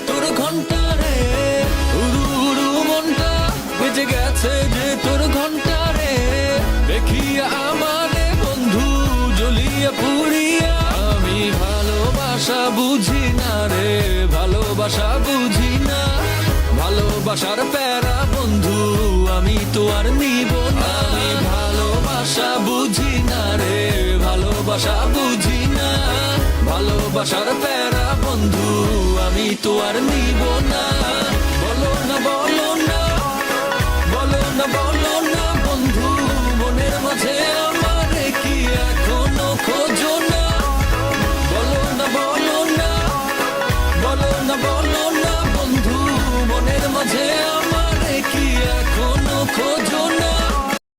তোর ঘন্টা রে, উড়ু উড়ু মনটা বেজে গেছে যে তোর ঘন্টা রে। দেখিয়া আমারে বন্ধু জ্বলিয়া পুড়িয়া, আমি ভালোবাসা বুঝি না রে, ভালোবাসা বুঝি না। ভালোবাসার প্যারা বন্ধু আমি তো আর নিব না। আমি ভালোবাসা বুঝি না রে, ভালোবাসা বুঝি না। ভালোবাসার প্যারা বন্ধু আমি তো আর নিব না।